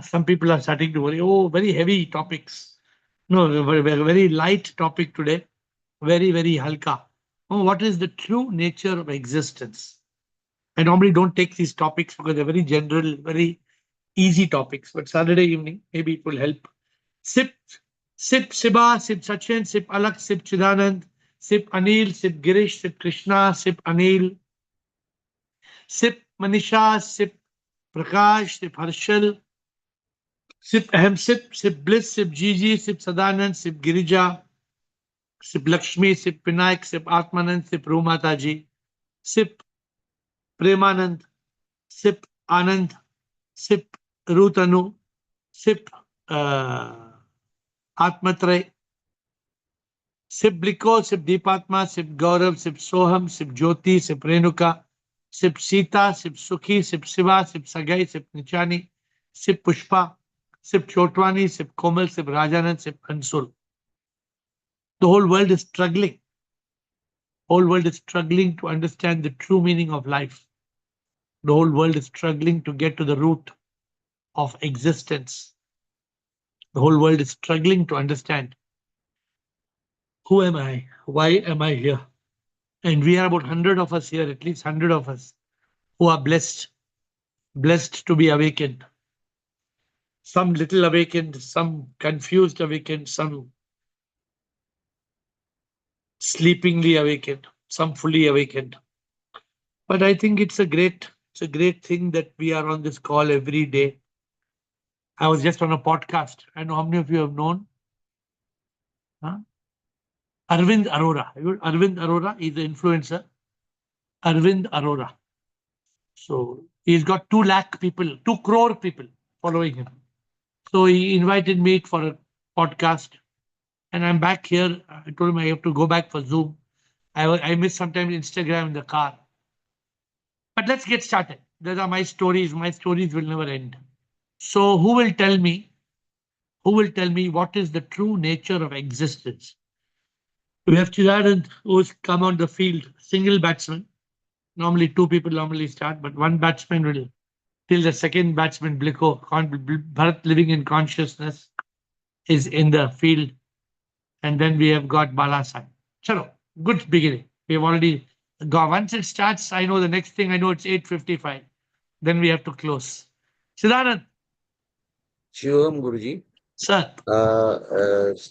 Some people are starting to worry. Oh, very heavy topics. No, very light topic today. Very, very halka. Oh, what is the true nature of existence? I normally don't take these topics because they're very general, very easy topics. But Saturday evening, maybe it will help. Sip, Sip Shiba, Sip Sachin, Sip Alak, Sip Chidanand, Sip Anil, Sip Girish, Sip Krishna, Sip Anil, Sip Manisha, Sip Prakash, Sip Harshal, Sip Ahem, Sip Bliss, Sip Gigi, Sip Sadanand, Sip Girija, Sip Lakshmi, Sip Pinayak, Sip Atmanand, Sip Rumataji, Sip Premanand, Sip Anand, Sip Rutanu, Sip uh, Atmatray, Sip Bliko, Sip Deepatma, Sip Gaurav, Sip Soham, Sip Jyoti, Sip Renuka, Sip Sita, Sip Sukhi, Sip Siva, Sip Sagai, Sip Nichani, Sip Pushpa, Sip Chotwani, Sip Komal, Sip Rajanand, Sip Ansul. The whole world is struggling. Whole world is struggling to understand the true meaning of life. The whole world is struggling to get to the root of existence. The whole world is struggling to understand who am I? Why am I here? And we are about 100 of us here, at least 100 of us, who are blessed to be awakened. Some little awakened, some confused awakened, some sleepingly awakened, some fully awakened. But I think it's a great thing that we are on this call every day. I was just on a podcast. I know how many of you have known huh? Arvind Arora. Arvind Arora is the influencer. Arvind Arora. So he's got 2 lakh people, 2 crore people following him. So he invited me for a podcast, and I'm back here. I told him I have to go back for Zoom. I miss sometimes Instagram in the car. But let's get started. These are my stories. My stories will never end. So who will tell me? Who will tell me what is the true nature of existence? We have Chidanand who's come on the field, single batsman. Normally 2 people normally start, but 1 batsman will till the second batsman, Bliko, Bharat living in consciousness, is in the field. And then we have got Balasai. Chalo, good beginning. We have already got. Once it starts, I know the next thing I know it's 8:55. Then we have to close. Siddharth, Shivam Guruji, sir.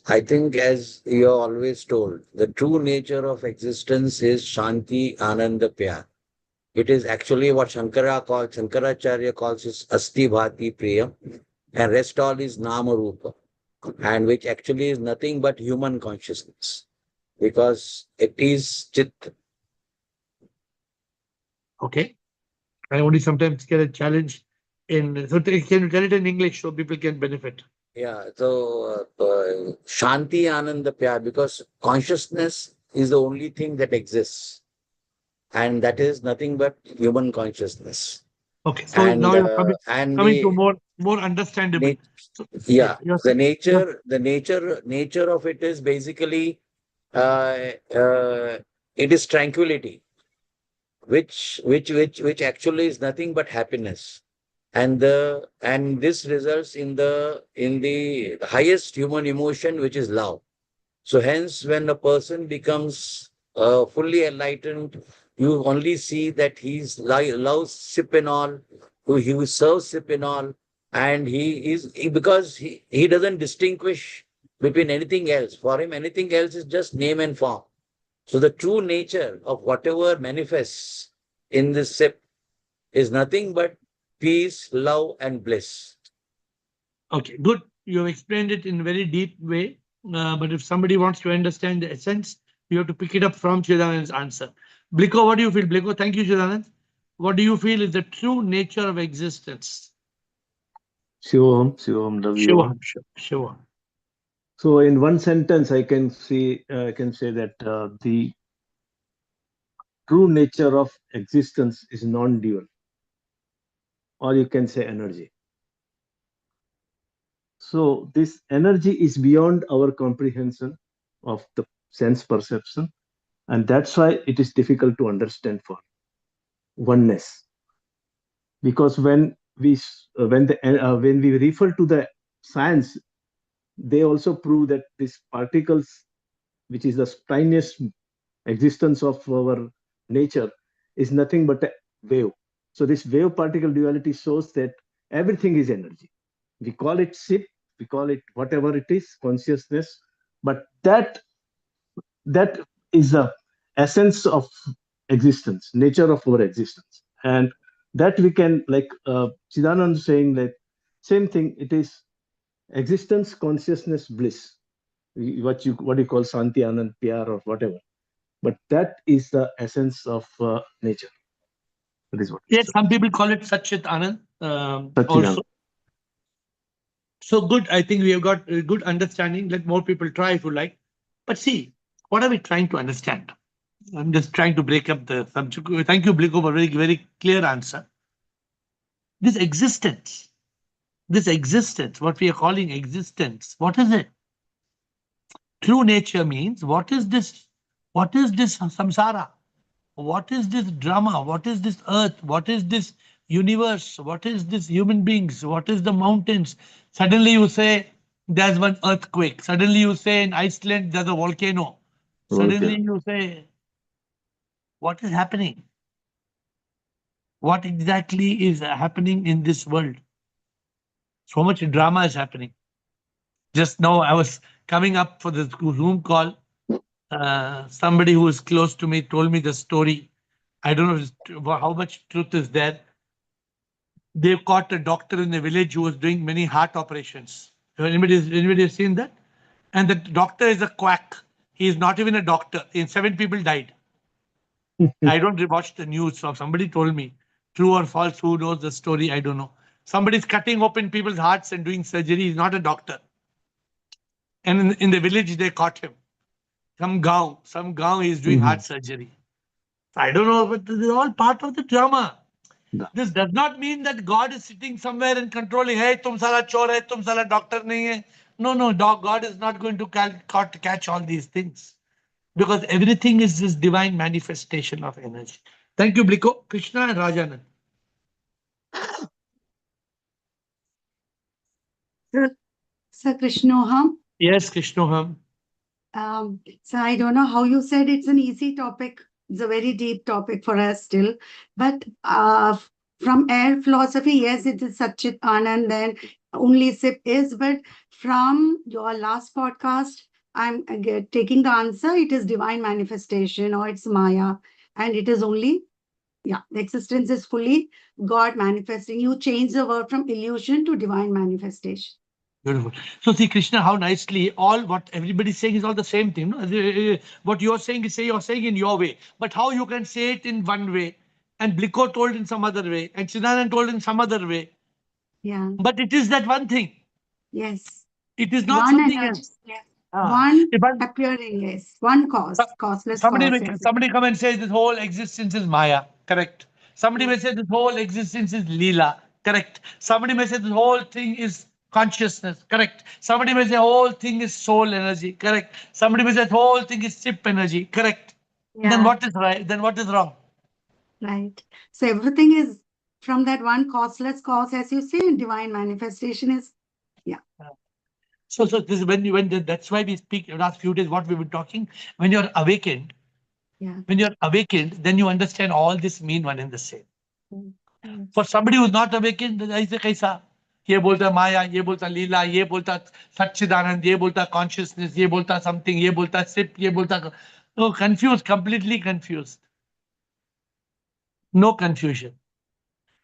I think as you are always told, the true nature of existence is Shanti Ananda Pyar. It is actually what Shankaracharya calls is Asti Bhati Priyam, and rest all is Nama Rupa, and which actually is nothing but human consciousness, because it is Chit. Okay. I only sometimes get a challenge in. So can you tell it in English so people can benefit? Yeah, so Shanti Ananda Pyar, because consciousness is the only thing that exists, and that is nothing but human consciousness. Okay. So now And you're and coming to the more understandable. nat- So yeah, yeah, you're the you're nature of it is basically uh, uh, it is tranquility, which actually is nothing but happiness, and this results in the highest human emotion, which is love. So hence, when a person becomes fully enlightened, you only see that loves Sipinol, who he serves Sipinol, and because he doesn't distinguish between anything else. For him, anything else is just name and form. So the true nature of whatever manifests in this sip is nothing but peace, love, and bliss. okay. Good. You have explained it in a very deep way. But if somebody wants to understand the essence, you have to pick it up from Chidanand's answer. Bliko, what do you feel? Bliko, thank you, Chidanand. What do you feel is the true nature of existence? Shivam, Shivam, love you all. Shiva, Shiva. So, in one sentence, I can say that the true nature of existence is non-dual, or you can say energy. So, this energy is beyond our comprehension of the sense perception, and that's why it is difficult to understand for oneness. Because when we refer to the science, they also prove that these particles, which is the tiniest existence of our nature, is nothing but a wave. So this wave particle duality shows that everything is energy. We call it SIP, we call it whatever it is, consciousness, but that is the essence of existence, nature of our existence, and that we can, like Chidanand saying, like same thing. It is existence, consciousness, bliss. What you call Santi, Anand, Pyar, or whatever. But that is the essence of nature. That is what it Yes, is. some people call it Satchit Anand also. Satchidanand. So good. I think we have got a good understanding. Let more people try if you like. But see, what are we trying to understand? I'm just trying to break up the subject. Thank you, Bliko, for a very, very clear answer. This existence, what we are calling existence, what is it? True nature means what is this? What is this samsara? What is this drama? What is this earth? What is this universe? What is this human beings? What is the mountains? Suddenly you say there's one earthquake. Suddenly you say in Iceland there's a volcano. Okay. Suddenly you say, what is happening? What exactly is happening in this world? So much drama is happening. Just now I was coming up for this Zoom call. Somebody who is close to me told me the story. I don't know how much truth is there. They caught a doctor in a village who was doing many heart operations. Anybody has seen that? And the doctor is a quack. He is not even a doctor. And 7 people died. I don't watch the news. So somebody told me, true or false. Who knows the story? I don't know. Somebody's cutting open people's hearts and doing surgery. He's not a doctor. And in the village, they caught him. Some gaon, he's doing heart Mhm. surgery. I don't know, but this is all part of the drama. Yeah. This does not mean that God is sitting somewhere and controlling. Hey, tum sala chor hai, tum sala doctor nahi hai. No, no, dog. God is not going to catch all these things because everything is this divine manifestation of energy. Thank you, Bliko, Krishna, and Rajanan. Sir, Sir Krishnoham, Yes, Krishnoham. so I don't know how you said it's an easy topic. It's a very deep topic for us still. But from air philosophy, yes, it is Satchit Anand and only SIP is. But from your last podcast, I'm taking the answer. It is divine manifestation or it's Maya. And it is only, yeah, the existence is fully God manifesting. You change the word from illusion to divine manifestation. Beautiful. So see, Krishna, how nicely all what everybody's saying is all the same thing. No? What you're saying is say you're saying in your way, but how you can say it in one way, and Bliko told in some other way, and Siddharthan told in some other way. Yeah, But it is that one thing. yes. It is not One something energy, else. yes. Ah, One if one, appearing, yes. One so- cause, causeless somebody cause, may, yes. somebody come and say this whole existence is Maya. Correct. Somebody Yes. may say this whole existence is Leela. Correct. Somebody may say this whole thing is consciousness. Correct. Somebody may say whole thing is soul energy. Correct. Somebody may say the whole thing is chip energy. Correct. Then Yeah, what is right? Then what is wrong? right. So everything is from that one causeless cause, as you say, and divine manifestation is, yeah, So this is that's why we speak the last few days what we've been talking. When you're awakened, yeah. then you understand all this mean one and the same. Mm, For yes. somebody who's not awakened, ऐसे कैसा ये बोलता माया, ये बोलता लीला, ये बोलता सच्चिदानंद, ये बोलता consciousness, ये बोलता something, ये बोलता sip, ये बोलता no, confused, completely confused. No confusion.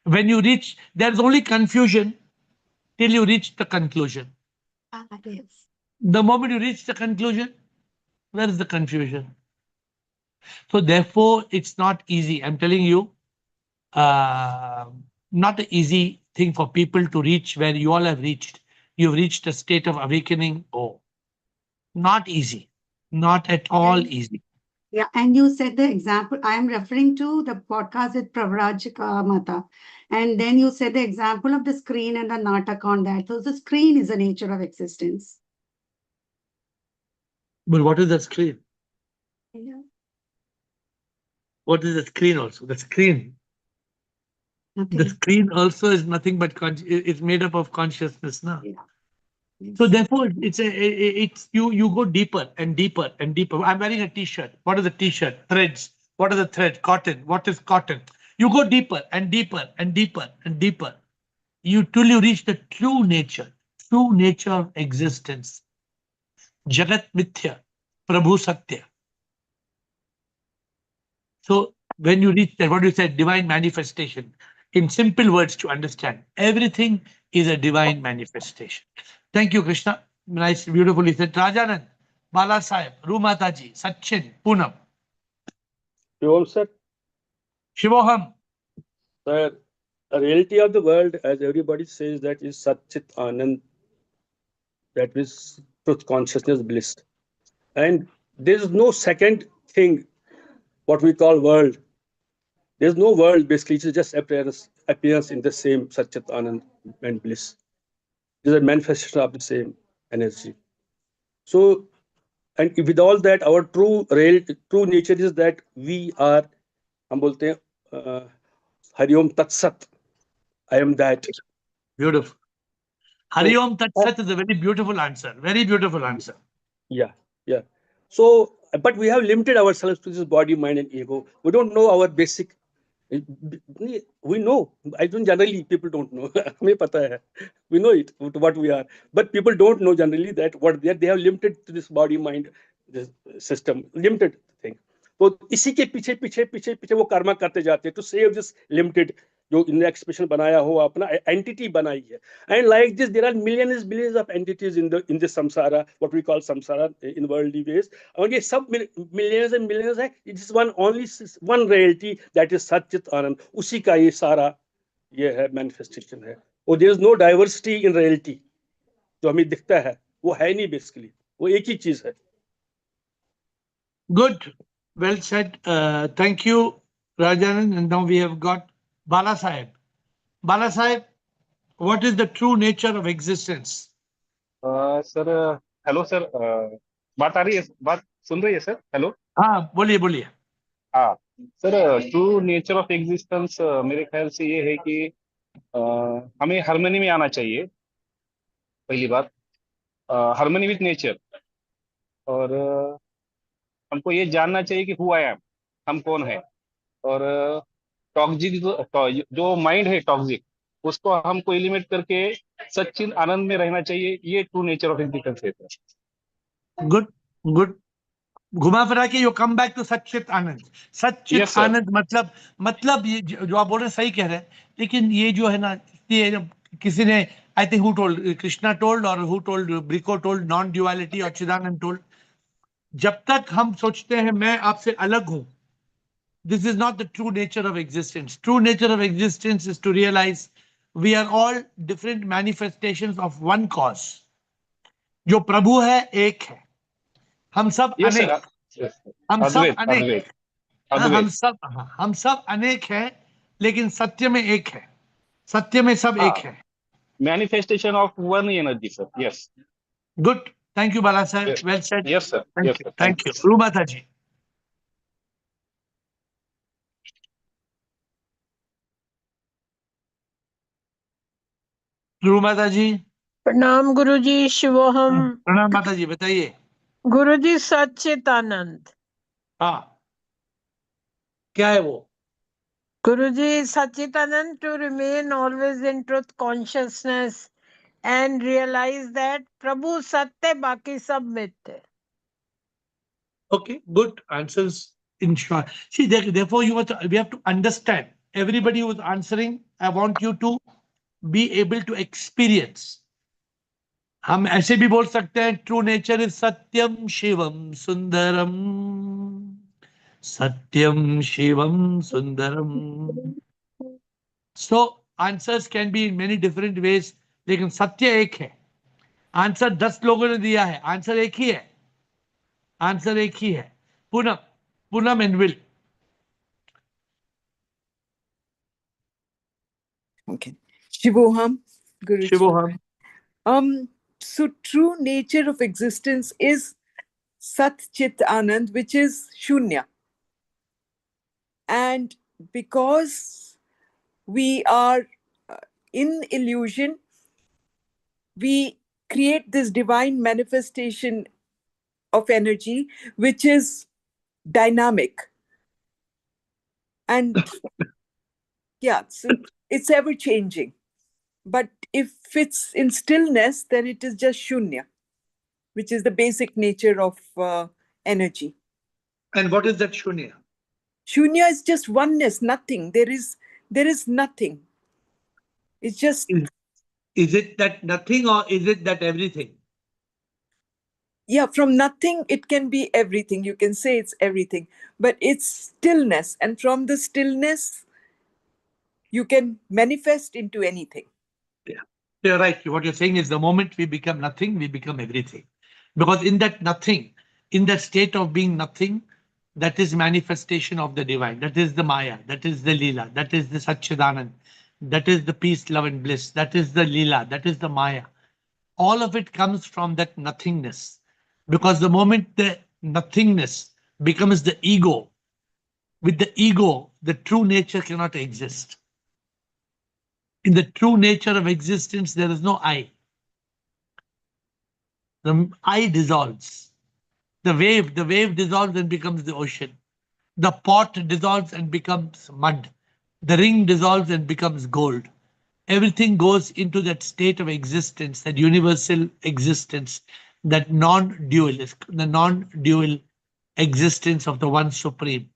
When you reach, there's only confusion till you reach the conclusion. Ah, yes. The moment you reach the conclusion, where is the confusion? So therefore, it's not easy. I'm telling you, uh, not an easy thing for people to reach where you all have reached. You've reached a state of awakening. Oh, not easy. Not at all And easy. yeah, and you said the example, I am referring to the podcast with Pravraj Mata. And then you said the example of the screen and the natak on that. So the screen is the nature of existence. But what is the screen? Yeah. What is the screen also? The screen. The Nothing. screen also is nothing but it's made up of consciousness now. Yeah. So Yes. therefore, it's you go deeper and deeper and deeper. I'm wearing a t-shirt. What is a t-shirt? Threads. What are the thread? Cotton. What is cotton? You go deeper and deeper and deeper and deeper. You till you reach the true nature of existence. Jagat Mithya, Prabhu Satya. So when you reach that, what you said, divine manifestation. In simple words to understand, everything is a divine manifestation. Thank you, Krishna. Nice, beautifully said. Rajanand, Bala Sahib, Rumataji, Sachin, Poonam, Shivam sir, Shivoham. the reality of the world, as everybody says, that is Satchit Anand, that is truth consciousness bliss. And there is no second thing, what we call world. There's no world, basically, it's just appearance in the same Satchit Anand and bliss. It is a manifestation of the same energy. So, and with all that, our true nature is that we are, हम बोलते हैं, हरिओम तत्सत, I am that. Beautiful. Hari So, Om Tat Sat is a very beautiful answer. Very beautiful answer. yeah, yeah. So, but we have limited ourselves to this body, mind, and ego. We don't know our basic. We know. I don't generally. People don't know. हमें पता है. We know it what we are, but people don't know generally that what they have limited to this body, mind, this system, limited thing. तो इसी के पीछे पीछे पीछे पीछे वो कर्मा करते जाते हैं to save this limited जो इनने एक्सप्रेशन बनाया हो अपना एंटिटी बनाई है. And like this, there are billions of entities in the samsara, what we call samsara in worldly ways. और ये सब millions and millions है. It is one reality, that is Satchit Anand. उसी का ये सारा ये है manifestation है. और there is no diversity in reality. जो हमें दिखता है वो है नहीं basically. वो एक ही चीज है. Good. Well said. Thank you, Rajanand. And now we have got Bala Sahib. Bala Sahib, what is the true nature of existence? Sir hello sir बात आ रही है बात सुन रही है सर हेलो हाँ बोलिए बोलिए. हाँ sir true nature of existence मेरे ख्याल से ये है कि हमें हार्मनी में आना चाहिए पहली बात हार्मनी विद नेचर और हमको ये जानना चाहिए कि हु आई एम हम कौन है और टॉक्सिक जो माइंड है टॉक्सिक उसको हमको एलिमिनेट करके सच्चिन आनंद में रहना चाहिए ये ट्रू नेचर ऑफ एग्जिस्टेंस है सर Good, good. घुमा फिरा के यू कम बैक टू सच्चित आनंद. सच्चित यस सर आनंद मतलब ये जो आप बोल रहे हैं सही कह रहे हैं, लेकिन ये जो है ना, ये जब किसी ने, I think who told, Krishna told और हु टोल्ड, ब्रिको टोल्ड, नॉन ड्युअलिटी और चिदानंद टोल्ड, जब तक हम सोचते हैं मैं आपसे अलग हूं, this is not the true nature of existence. True nature of existence is to realize we are all different manifestations of one cause. जो प्रभु है एक है, हम सब यस सर अनेक, हम सब अद्वैत अनेक. अद्वैत हाँ, अद्वैत हम सब अनेक हैं, लेकिन सत्य में एक है. सत्य में सब एक है. manifestation of one energy sir yes Good. Thank you, Bala sir. yes Well said. yes sir Thank yes you. sir Thank thank you. you Rumata ji. Rumata ji. प्रणाम गुरुजी शिवोहम. प्रणाम माता जी, बताइए. गुरुजी सच्चिदानंद. हाँ, क्या है वो? गुरुजी सच्चिदानंद to remain always in truth consciousness and realize that प्रभु सत्य बाकी सब मिथ्य. Okay, good answers in short. See, therefore, we have to understand. Everybody who is answering, I want you to be able to experience. हम ऐसे भी बोल सकते हैं, true nature is Satyam Shivam Sundaram. Satyam Shivam Sundaram. So answers can be in many different ways, लेकिन सत्य एक है. आंसर 10 लोगों ने दिया है, आंसर एक ही है. आंसर एक ही है. Poonam, Poonam and will. Okay. Shivoham, Guruji. Shivoham. So true nature of existence is Sat Chit Anand, which is Shunya. And because we are in illusion. We create this divine manifestation of energy, which is dynamic. And yeah, so it's ever changing. But if it's in stillness, then it is just shunya, which is the basic nature of energy. And what is that shunya? Shunya is just oneness, nothing. There is nothing. It's just, Is it that nothing or is it that everything? yeah, from nothing, it can be everything. You can say it's everything, but it's stillness. And from the stillness, you can manifest into anything. Yeah, you're right. What you're saying is the moment we become nothing, we become everything. Because in that nothing, in that state of being nothing, that is manifestation of the divine. That is the Maya. That is the Leela. That is the Satchidanand. That is the peace, love, and bliss. That is the Leela. That is the Maya. All of it comes from that nothingness. Because the moment the nothingness becomes the ego, with the ego, the true nature cannot exist. In the true nature of existence, there is no I. The I dissolves. The wave dissolves and becomes the ocean. The pot dissolves and becomes mud. The ring dissolves and becomes gold. Everything goes into that state of existence, that universal existence, that non-dual, the non-dual existence of the One Supreme.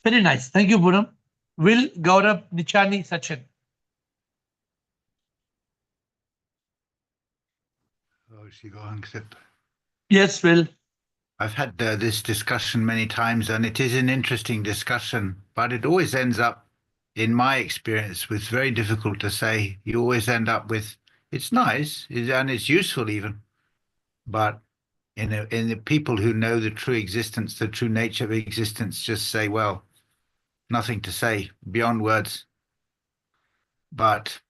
Very nice. Thank you, Puram. Will, Gaurav, Nichani, Sachin. Oh, she go on, accept. Yes, Will. I've had this discussion many times, and it is an interesting discussion, but it always ends up, in my experience, with very difficult to say. You always end up with, it's nice and it's useful even, but in the people who know the true existence, the true nature of existence, just say, well, nothing to say beyond words. But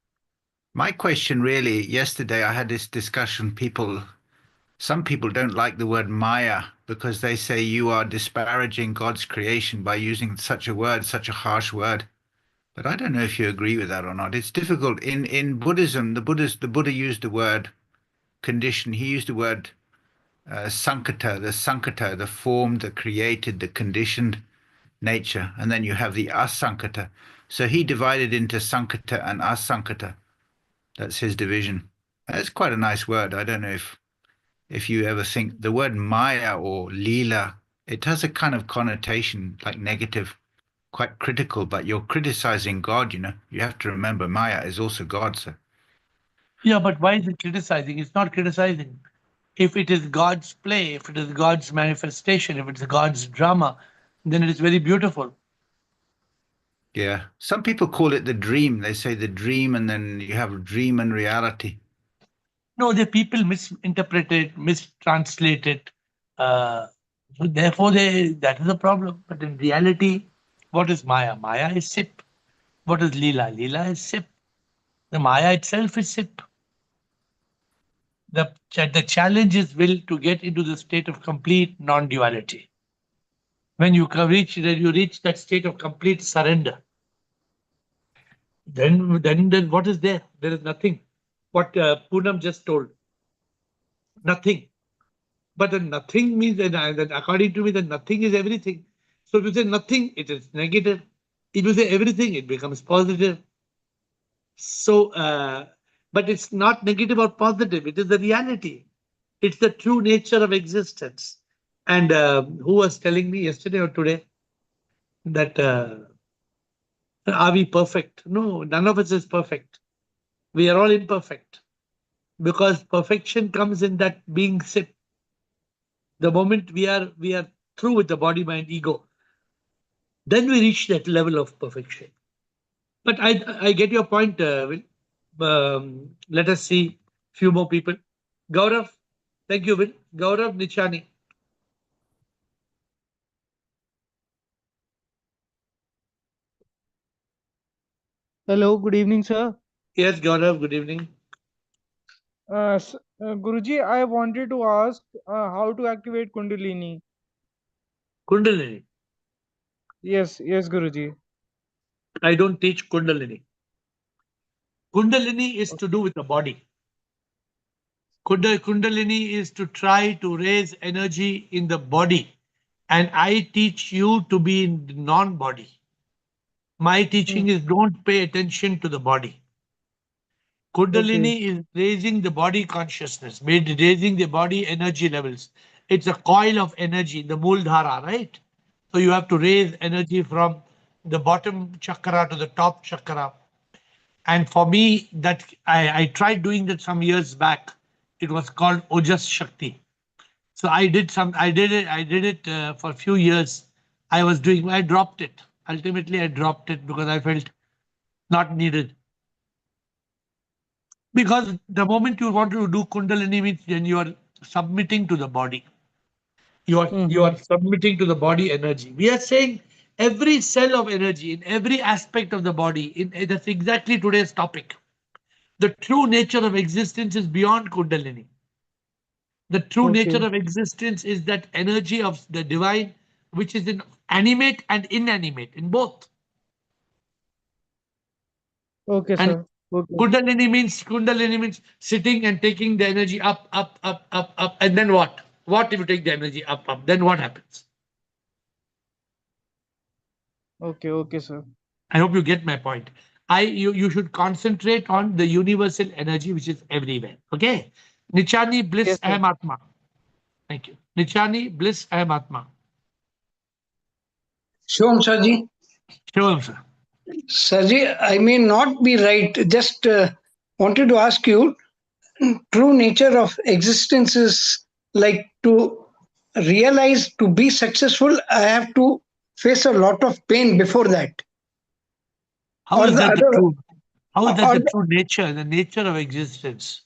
my question really, yesterday I had this discussion, some people don't like the word Maya because they say you are disparaging God's creation by using such a word, such a harsh word. But I don't know if you agree with that or not. It's difficult. In Buddhism, the Buddha used the word condition. He used the word sankata, the form that created the conditioned nature. And then you have the asankata. So he divided into sankata and asankata. That's his division. That's quite a nice word. I don't know if you ever think the word Maya or Leela, it has a kind of connotation like negative, quite critical, but you're criticizing God, you know. You have to remember Maya is also God. So. Yeah, but why is it criticizing? It's not criticizing. If it is God's play, if it is God's manifestation, if it's God's drama, then it is very beautiful. Yeah. Some people call it the dream. They say the dream, and then you have dream and reality. No, the people misinterpret it, mistranslate it. So therefore, that is a problem. But in reality, what is Maya? Maya is Sip. What is Leela? Leela is Sip. The Maya itself is Sip. The challenge is will to get into the state of complete non-duality. When you reach that state of complete surrender, then what is there? There is nothing. What Poonam just told, nothing. But the nothing means that according to me, the nothing is everything. So if you say nothing, it is negative. If you say everything, it becomes positive. So, but it's not negative or positive. It is the reality. It's the true nature of existence. And who was telling me yesterday or today that are we perfect? No, none of us is perfect. We are all imperfect because perfection comes in that being sit. The moment we are through with the body, mind, ego, then we reach that level of perfection. But I get your point, Will. Let us see few more people. Gaurav, thank you, Will. Gaurav Nichani. Hello, good evening, sir. Yes, Gaurav, good evening. Guruji, I wanted to ask how to activate Kundalini. Kundalini. Yes, Guruji. I don't teach Kundalini. Kundalini is to do with the body. Kundalini is to try to raise energy in the body. And I teach you to be in the non-body. My teaching is don't pay attention to the body. Okay. Kundalini is raising the body consciousness, raising the body energy levels. It's a coil of energy, the Mooladhara, right? So you have to raise energy from the bottom chakra to the top chakra. And for me, that I tried doing that some years back. It was called Ojas Shakti. So I did it for a few years. I dropped it. Ultimately, I dropped it because I felt not needed. Because the moment you want to do Kundalini means then you are submitting to the body. You are submitting to the body energy. We are saying every cell of energy in every aspect of the body. That's exactly today's topic. The true nature of existence is beyond Kundalini. The true nature Okay. of existence is that energy of the divine, which is in animate and inanimate, in both. Okay, And sir. Okay. Kundalini means sitting and taking the energy up, up, up, up, up, and then what? What if you take the energy up, up? Then what happens? Okay. Okay, sir. I hope you get my point. You should concentrate on the universal energy which is everywhere. Okay. Nichani bliss Yes, sir. aham atma. Thank you. Nichani bliss aham atma. Shivam Sarji. Sure, sir. Sarji, I may not be right. Just wanted to ask you, true nature of existence is like to realize to be successful, I have to face a lot of pain before that. How Or is the that the other, true? How is that or the true nature, the nature of existence?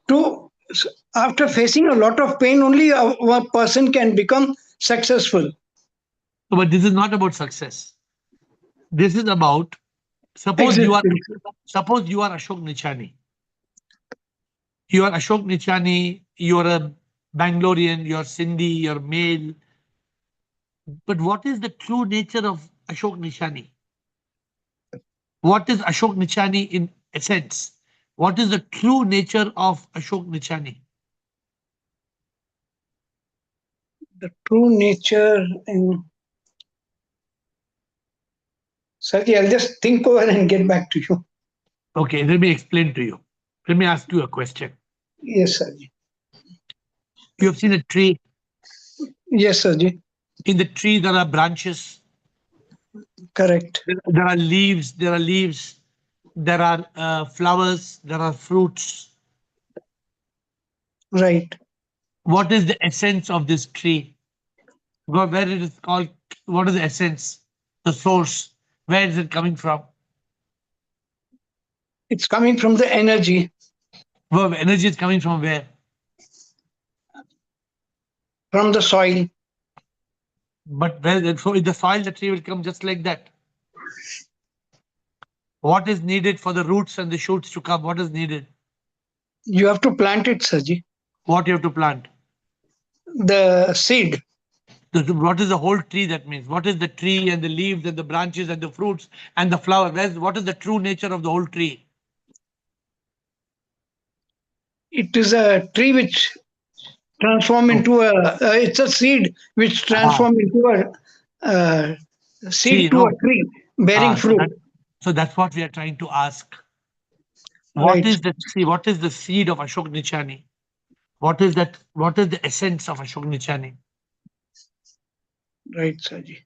to after facing a lot of pain, only a person can become successful. But this is not about success. This is about Existence. suppose you are Ashok Nichani. You are Ashok Nichani. You are a Bangalorean. You are Sindhi. You are male. But what is the true nature of Ashok Nichani? What is Ashok Nichani in essence? What is the true nature of Ashok Nichani? The true nature in Sarji, I'll just think over and get back to you. Okay, let me explain to you. Let me ask you a question. Yes, Sarji. You have seen a tree. Yes, Sarji. In the tree, there are branches. Correct. There are leaves. There are leaves. There are flowers. There are fruits. Right. What is the essence of this tree? Where it is called? What is the essence? The source. Where is it coming from? It's coming from the energy, Well, energy is coming from where? from the soil. But where? So in the soil, the tree will come just like that. What is needed for the roots and the shoots to come? What is needed? You have to plant it, Sarji. What you have to plant? The seed. What is the whole tree? That means what is the tree and the leaves and the branches and the fruits and the flower? What is the true nature of the whole tree? It is a tree which transform Oh, into a. It's a seed which ah, transform into a see, seed to a no. tree bearing So fruit. that's what we are trying to ask. What Right. is the see? What is the seed of Ashok Nichani? What is that? What is the essence of Ashok Nichani? Right, Sarji.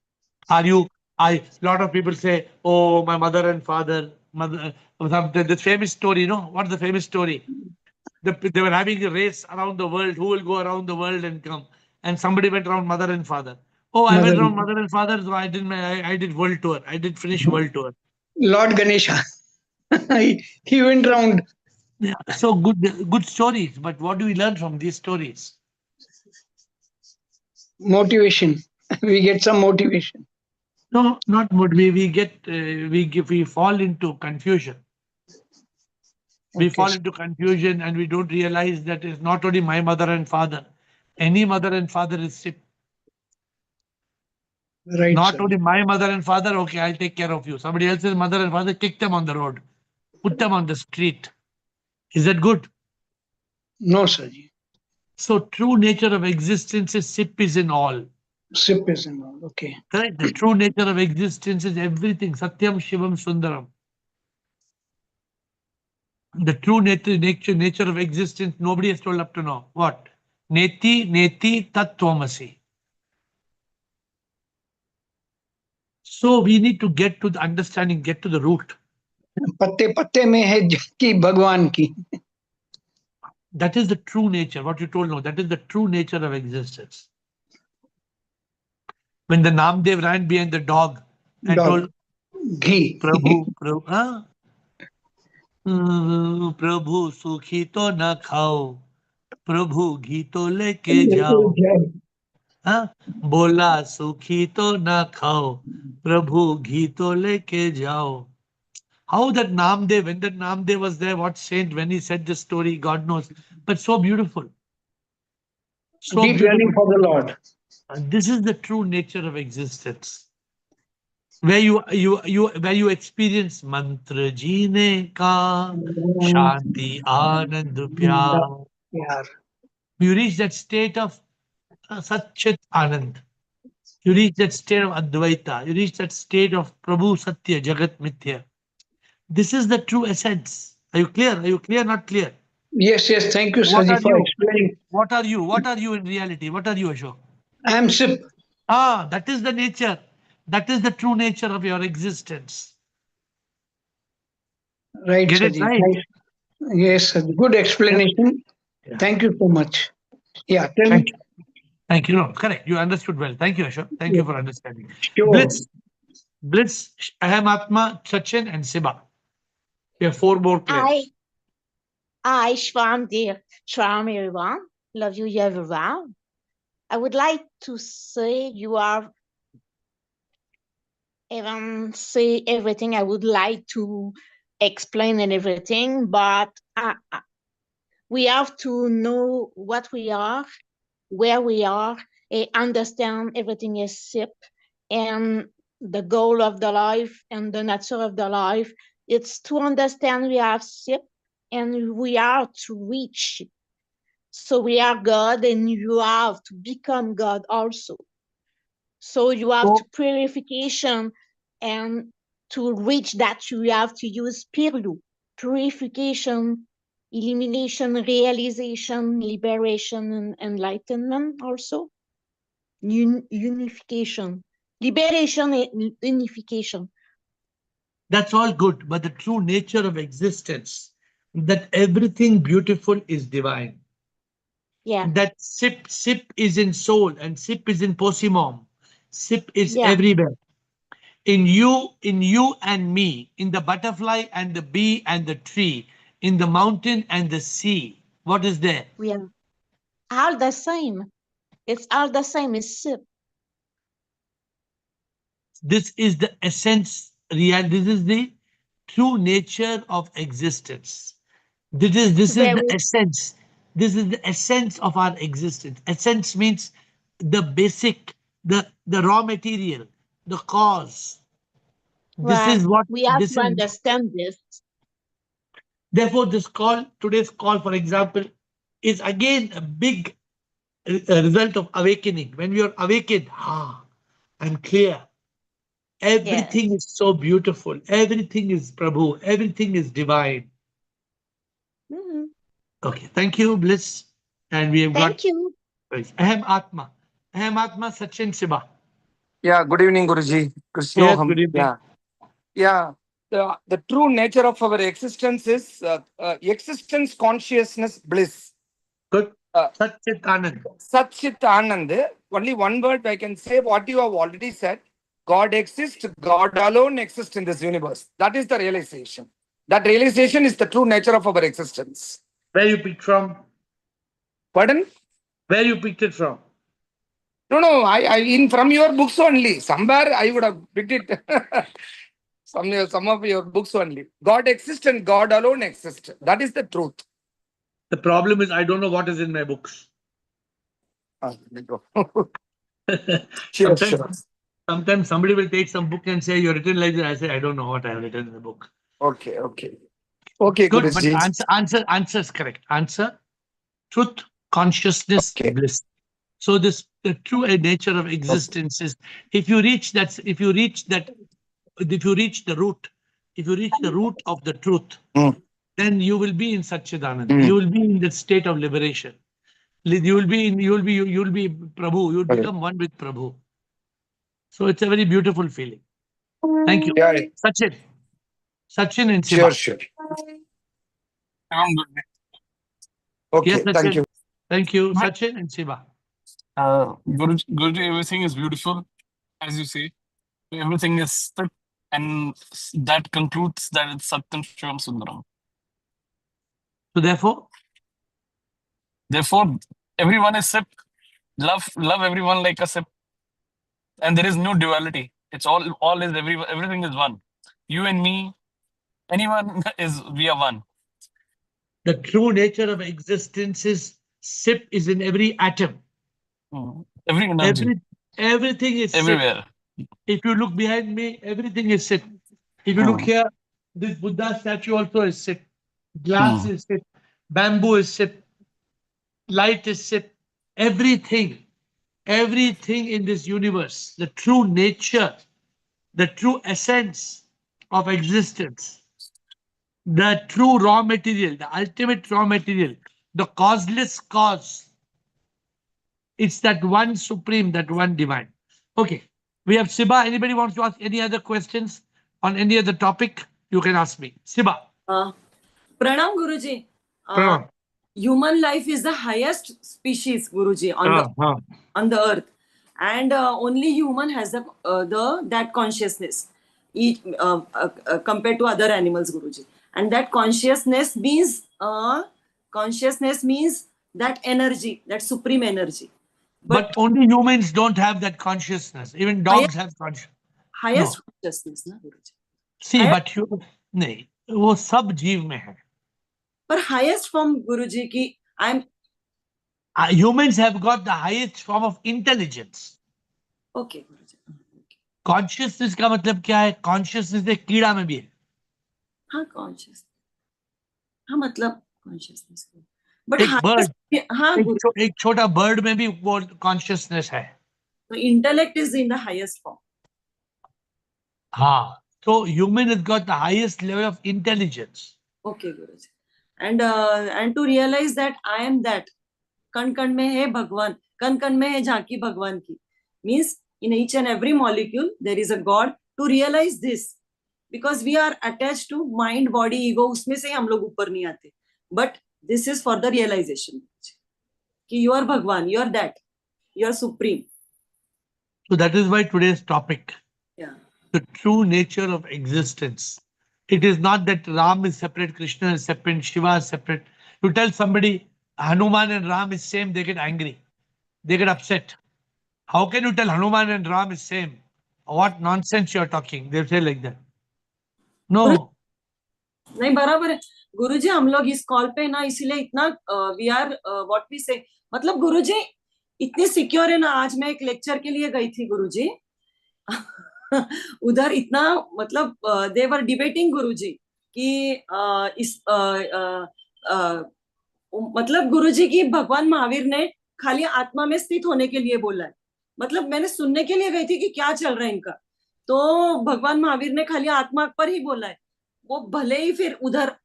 Are you? A lot of people say, "Oh, my mother and father, mother." The famous story, you know what's the famous story? They were having a race around the world. Who will go around the world and come? And somebody went around mother and father. Oh, I Mother, went around mother and father. So I did world tour. I did finish world tour. Lord Ganesha. He went round. Yeah. So good stories. But what do we learn from these stories? Motivation. We get some motivation. No, not would we get we fall into confusion. We Okay. fall into confusion and we don't realize that it's not only my mother and father. Any mother and father is sick. Right, Not sir. only my mother and father, okay, I'll take care of you. Somebody else's mother and father, kick them on the road, put them on the street. Is that good? No, sir. So true nature of existence is sip is in all. Sip is in all. Okay. Correct? The true nature of existence is everything. Satyam, Shivam, Sundaram. The true nature of existence, nobody has told up to now. What? Neti, neti, tattvamasi. So we need to get to the understanding, get to the root. पत्ते पत्ते में है की भगवान की. That is the true nature. What you told now, that is the true nature of existence. When the Namdev ran behind the dog and Dog. told Ghee. Prabhu, Prabhu sukhi to na khao, Prabhu ghee to leke jao. बोला सुखी तो ना खाओ प्रभु घी तो लेके जाओ. How that Namdev, when that Namdev was there, what saint, when he said this story, God knows, but so beautiful. So Deep yearning beautiful. for the Lord. And this is the true nature of existence. Where you experience mantra jeene ka shanti anand pyar. Yeah. You reach that state of Satchit Anand. You reach that state of Advaita. You reach that state of Prabhu Satya Jagat Mithya. This is the true essence. Are you clear? Are you clear? Not clear? Yes, yes. Thank you, What Saji, are for you? explaining. What are you? What are you in reality? What are you, Ashok? I am Sip. That is the nature. That is the true nature of your existence. Right, Get it Saji. right? Yes, Saji. Good explanation. Yeah. Thank you so much. Yeah, tell Thank me. you. Thank you. No, correct. You understood well. Thank you, Ashok. Thank you for understanding. Sure. Blitz, Aham Atma, Sachin, and Siba. We have 4 more players. Shvam dear, Shvam everyone, love you everyone. I would like to say you are even say everything I would like to explain and everything, but we have to know what we are, where we are, understand everything is SIP, and the goal of the life and the nature of the life. It's to understand we have SIP and we are to reach. So we are God and you have to become God also. So you have to purification, and to reach that you have to use Pirlu, purification, elimination, realization, liberation, and enlightenment also. Unification, liberation, and unification. That's all good, but the true nature of existence, that everything beautiful is divine. Yeah. That sip is in soul and sip is in posimom. Sip is Yeah. everywhere. In you and me, in the butterfly and the bee and the tree, in the mountain and the sea. What is there? We are all the same. It's all the same as SIP. This is the essence, this is the true nature of existence. This is the essence. This is the essence of our existence. Essence means the basic, the raw material, the cause. This is what we have this to is. understand this. Therefore, today's call, for example, is again a big result of awakening. When we are awakened, I'm clear. Everything is so beautiful. Everything is Prabhu. Everything is divine. Mm-hmm. Okay, thank you, Bliss. And we have Thank you. Aham Atma. Aham Atma, Sachin Siba. Yeah, good evening, Guruji. Yes, Krishnoham. good evening. Yeah. The true nature of our existence is existence, consciousness, bliss. Good. Satchit Anand. Satchit Anand. Only one word I can say what you have already said. God exists, God alone exists in this universe. That is the realization. That realization is the true nature of our existence. Where you picked from? Pardon? Where you picked it from? No, I from your books only. Somewhere I would have picked it. Some of your books only. God exists and God alone exists. That is the truth. The problem is I don't know what is in my books. Sure, sometimes, sure. Sometimes somebody will take some book and say, "You're written like this." I say, "I don't know what I have written in the book." Okay, okay. Okay, Good, but Guruji. answer is correct. Answer: truth, consciousness, Okay. bliss. So this the true nature of existence is if you reach that, if you reach the root, if you reach the root of the truth, Mm. then you will be in Satchidanand. Mm. You will be in the state of liberation. You will be Prabhu. You will Correct. become one with Prabhu. So it's a very beautiful feeling. Thank you. Yeah, Sachin and sure, Siba. sure. I'm good. Yes, Okay, thank Sachin. you. Thank you, Sachin and Siba. Guruji, everything is beautiful, as you say. Everything is Sat, and that concludes that it's Satyam Shivam Sundaram. So therefore, everyone is Sat. Love everyone like a Sat, and there is no duality. It's all is everything is one. You and me, anyone we are one. the true nature of existence is SIP is in every atom. Every energy, Everything is SIP. everywhere. If you look behind me, everything is SIP. If you look here, this Buddha statue also is SIP. Glass is SIP. Bamboo is SIP. Light is SIP. Everything in this universe, the true nature, the true essence of existence, the true raw material, the ultimate raw material, the causeless cause. It's that one supreme, that one divine. Okay, we have Siba. Anybody wants to ask any other questions on any other topic? You can ask me. Siba. Pranam Guruji. Pranam. Human life is the highest species, Guruji, on the earth, and only human has that consciousness, compared to other animals, Guruji. And that consciousness means that energy, that supreme energy. But only humans don't have that consciousness. Even dogs have consciousness. Highest consciousness, na Guruji. See, but you नहीं, वो सब जीव में है. But highest form, Guruji, ki humans have got the highest form of intelligence. Okay, Guruji. Consciousness का मतलब क्या है? Consciousness एक कीड़ा में भी है. हाँ, consciousness. हाँ, मतलब consciousness. But एक छोटा bird में भी वो consciousness है. So intellect is in the highest form. हाँ. So human has got the highest level of intelligence. Okay, Guruji. And to realize that I am that. कण कण में है भगवान, कण कण में है झांकी भगवान की. Means in each and every molecule there is a God. To realize this, because we are attached to mind, body, ego, उसमें से हम लोग ऊपर नहीं आते. But this is for the realization कि you are Bhagwan, you are that, you are supreme. So that is why today's topic, the true nature of existence. It is not that Ram is separate, Krishna is separate, Shiva is separate. You tell somebody Hanuman and Ram is same, they get angry, they get upset. How can you tell Hanuman and Ram is same? What nonsense you are talking? They say like that. No. नहीं बराबर है गुरुजी. हम लोग इस call पे ना इसीलिए इतना वी आर व्हाट वी से, मतलब गुरुजी इतने सिक्योर है ना. आज मैं एक लेक्चर के लिए गई थी गुरुजी. उधर इतना मतलब दे वर डिबेटिंग गुरुजी कि इस मतलब गुरुजी की भगवान महावीर ने खाली आत्मा में स्थित होने के लिए बोला है. मतलब मैंने सुनने के लिए गई थी कि क्या चल रहा है इनका. तो भगवान महावीर ने खाली आत्मा पर ही बोला है. वो भले ही फिर उधर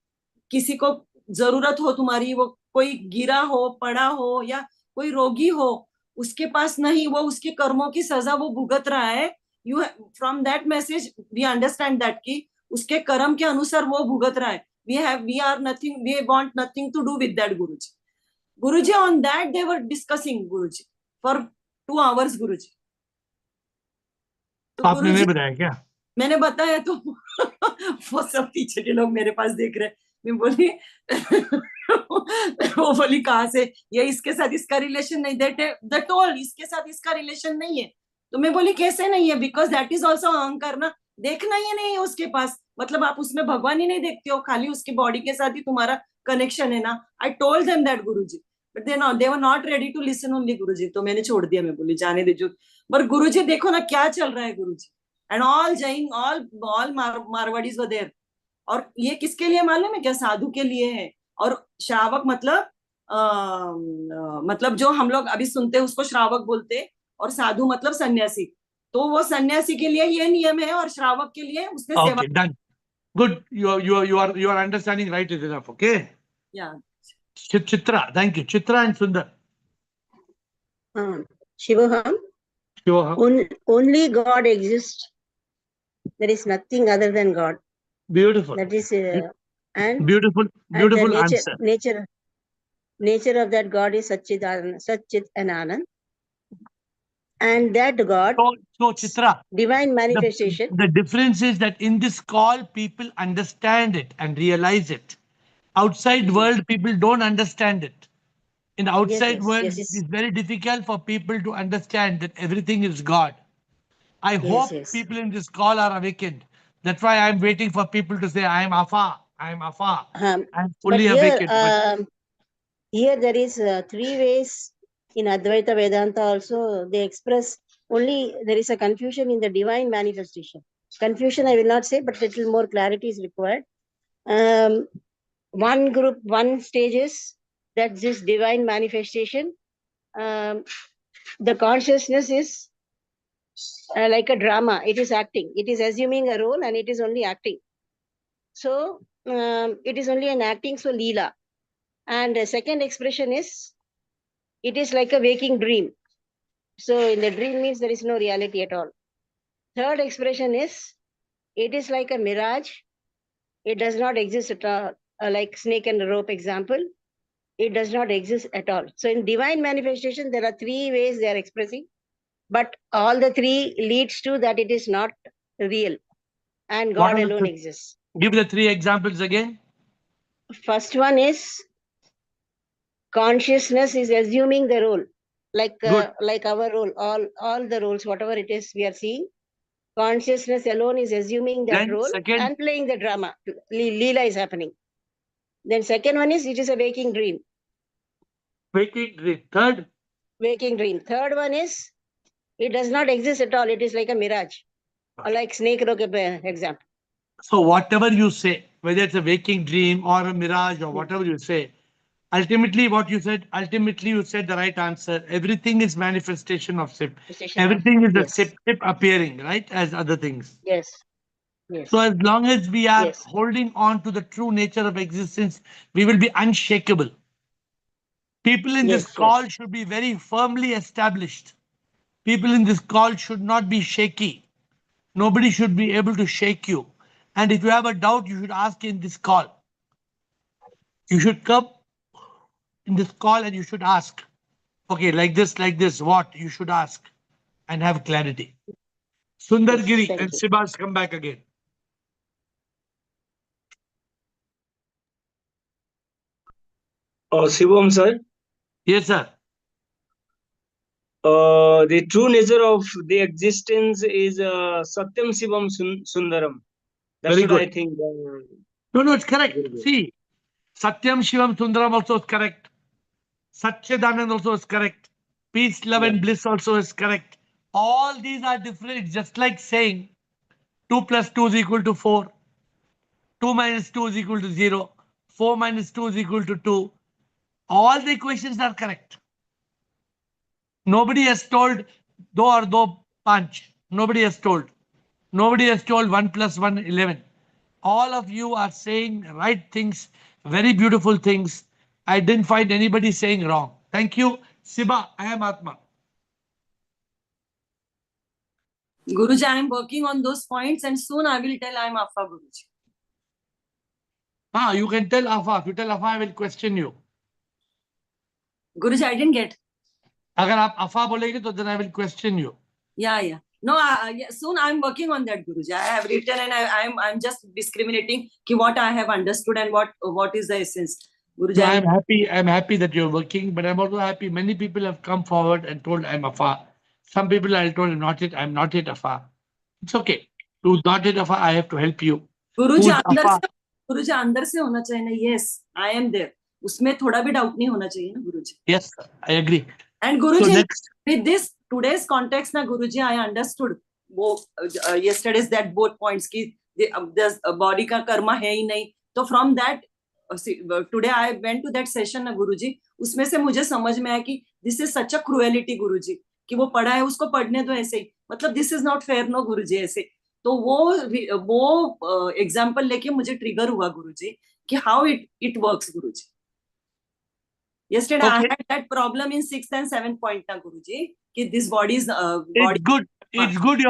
किसी को जरूरत हो तुम्हारी, वो कोई गिरा हो, पड़ा हो, या कोई रोगी हो, उसके पास नहीं, वो उसके कर्मों की सजा वो भुगत रहा है. You from that message we understand that कि उसके कर्म के अनुसार वो भुगत रहा है. we are nothing, we want nothing to do with that, Guruji. Guruji, on that they were discussing, Guruji, for 2 hours, Guruji. तो आपने नहीं बताया क्या? मैंने बताया तो वो सब पीछे के लोग मेरे पास देख रहे. मैं बोली वो बोली कहाँ से ये, इसके साथ इसका रिलेशन नहीं. दैट ऑल, इसके साथ इसका रिलेशन नहीं है. तो मैं बोली कैसे नहीं है? बिकॉज दैट इज ऑल्सो अहंकार ना. देखना ही नहीं है उसके पास, मतलब आप उसमें भगवान ही नहीं देखते हो, खाली उसके बॉडी के साथ ही तुम्हारा कनेक्शन है ना. I told them that Guruji, But they were not ready to listen only, Guruji. तो मैंने छोड़ दिया, मैं बोली जाने दे जो. But Guruji देखो ना क्या चल रहा है Guruji. And all Jain, all Marwadis were there. और ये किसके लिए मालूम है क्या? साधु के लिए है. और श्रावक मतलब जो हम लोग अभी सुनते हैं उसको श्रावक बोलते, और साधु मतलब सन्यासी. तो वो सन्यासी के लिए ये नियम है और श्रावक के लिए उसने सेवा. Okay, done. Good. You are understanding right is enough. Okay. Yeah. Chitra, thank you. Chitra and Sundar. Shivoham. Shivoham. Only God exists. There is nothing other than God. Beautiful. That is and beautiful and the answer. Nature of that God is Satchit and Anand. And that God, so Chitra, divine manifestation. The difference is that in this call, people understand it and realize it. Outside world, people don't understand it. In the outside world, it is very difficult for people to understand that everything is God. I hope people in this call are awakened. That's why I'm waiting for people to say, I am Afa, I am Afa. I'm fully awakened. Here there is 3 ways in Advaita Vedanta also. They express only there is a confusion in the divine manifestation. Confusion I will not say, but little more clarity is required. One stage is that this divine manifestation, the consciousness is like a drama. It is acting. It is assuming a role and it is only acting. So it is only an acting, so Leela. And the second expression is, it is like a waking dream. So in the dream means there is no reality at all. Third expression is, it is like a mirage. It does not exist at all. Like snake and rope example. It does not exist at all. So in divine manifestation, there are 3 ways they are expressing. But all the 3 leads to that it is not real. And God alone exists. Give the 3 examples again. First one is, consciousness is assuming the role, like our role, all the roles, whatever it is we are seeing. Consciousness alone is assuming that role and playing the drama. Leela is happening. Then second one is, it is a waking dream. Waking dream. Third? Waking dream. Third one is, it does not exist at all. It is like a mirage, or like snake rope example. So whatever you say, whether it's a waking dream or a mirage or whatever you say, ultimately you said the right answer. Everything is manifestation of SIP. Everything is the SIP appearing, right, as other things. Yes. So as long as we are holding on to the true nature of existence, we will be unshakable. People in this call should be very firmly established. People in this call should not be shaky. Nobody should be able to shake you. And if you have a doubt, you should ask in this call. You should come in this call and you should ask. Okay, like this, what? You should ask and have clarity. Sundar Giri and Sibas, come back again. Shivam sir. Yes, sir. The true nature of the existence is Satyam Shivam Sundaram. That's Very what good. I think. No, it's correct. See, Satyam Shivam Sundaram also is correct. Satchidanand also is correct. Peace, love, and bliss also is correct. All these are different. It's just like saying 2 plus 2 is equal to 4. 2 minus 2 is equal to 0. 4 minus 2 is equal to 2. All the equations are correct. Nobody has told do or do punch. Nobody has told. Nobody has told 1 plus 1, 11. All of you are saying right things, very beautiful things. I didn't find anybody saying wrong. Thank you. Siba, I am Atma. Guruji, I am working on those points and soon I will tell I am Afa, Guruji. You can tell Afa. If you tell Afa, I will question you. Guruji, I didn't get. Agar aap Afa bolenge, to then I will question you. Yeah. No, soon I'm working on that, Guruji. I have written and I'm just discriminating what I have understood and what is the essence. Guruji, I'm happy that you're working, but I'm also happy many people have come forward and told I'm Afa. Some people I told I'm not yet Afa. It's okay. Who's not yet Afa, I have to help you. Guruji, अंदर से होना चाहिए ना. Yes, I am there. उसमें थोड़ा भी doubt नहीं होना चाहिए ना गुरुजी. Yes, I agree. And So Guruji, next, with this today's context, na Guruji, I understood yesterday's that both points ki there's a body ka karma hai hi nahi. So from that, today I went to that session na Guruji. उसमें से मुझे समझ में आया कि this is such a cruelty गुरुजी, कि वो पढ़ा है उसको पढ़ने दो ऐसे ही, मतलब this is not fair no गुरुजी ऐसे. तो वो एग्जाम्पल लेके मुझे ट्रिगर हुआ गुरुजी कि how it works Guruji. Yesterday I okay, had that problem in 6th and 7th point na Guruji, कि this body's it's body. good. It's good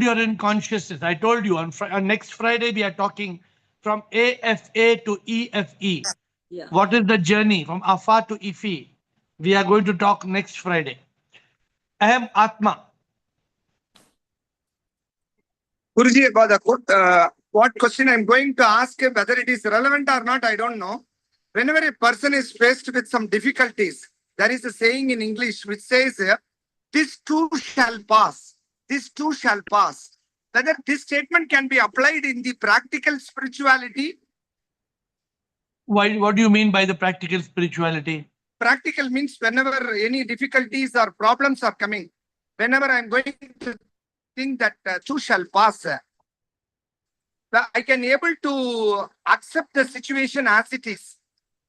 you're in consciousness. I told you on next Friday we are talking from AFA to EFE. Yeah. What is the journey from AFA to IFE? We are going to talk next Friday. Aham Atma. Guruji, about the what question I'm going to ask, whether it is relevant or not, I don't know. Whenever a person is faced with some difficulties, there is a saying in English which says, this too shall pass. This too shall pass. Whether this statement can be applied in the practical spirituality. Why? What do you mean by the practical spirituality? Practical means whenever any difficulties or problems are coming, whenever I'm going to think that too shall pass, I can able to accept the situation as it is.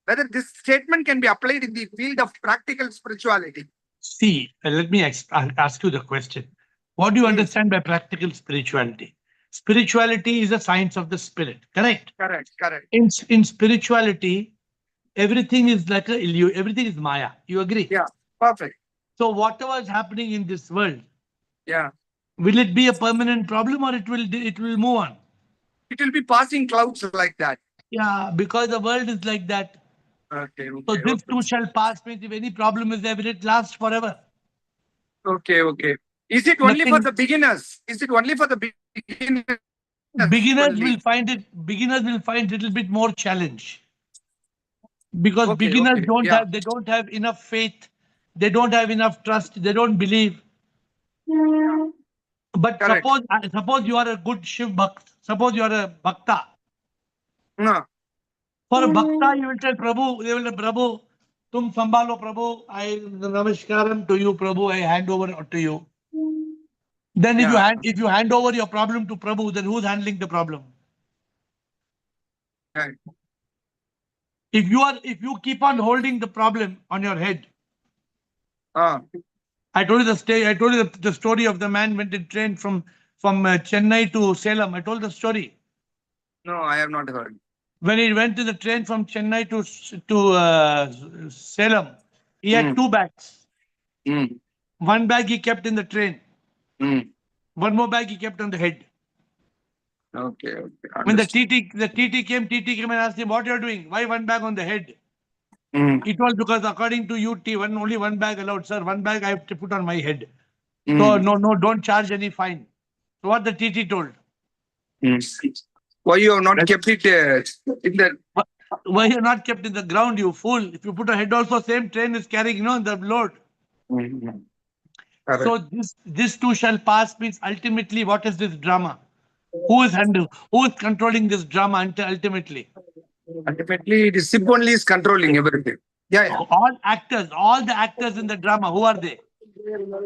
Whether this statement can be applied in the field of practical spirituality. See, let me ask you the question. What do you understand by practical spirituality? Spirituality is a science of the spirit, correct? Correct, correct. In spirituality, everything is like everything is Maya. You agree? Yeah, perfect. So whatever is happening in this world, yeah, will it be a permanent problem or it will move on? It will be passing clouds like that. Yeah, because the world is like that. Okay. So this too shall pass means if any problem is there, will it last forever? Okay. Is it only for the beginners? Is it only for the beginners? Beginners will find it little bit more challenge. Because beginners don't have enough faith, they don't have enough trust, they don't believe. But correct. suppose you are a good Shiv Bhakt, suppose you are a Bhakta. No. For a Bhakta, you will tell Prabhu, they will tell Prabhu, Tum Sambhalo Prabhu, I Namaskaram to you, Prabhu, I hand over to you. Then if you hand over your problem to Prabhu, then who's handling the problem? Right. If you keep on holding the problem on your head. I told you the story of the man went in train from Chennai to Salem. I told the story. No, I have not heard. When he went in the train from Chennai to Salem, he had two bags. One bag he kept in the train. One more bag he kept on the head. Okay. When the TT came and asked him, what you're doing? Why one bag on the head? It was because according to UT, only one bag allowed, sir. One bag I have to put on my head. So no, don't charge any fine. So what the TT told. Why you have not kept it in the... Why you not kept in the ground, you fool? If you put a head also, same train is carrying, the load. So this too shall pass means ultimately what is this drama? Who is controlling this drama ultimately? Ultimately, it is SIP only is controlling everything. Yeah. All the actors in the drama, who are they?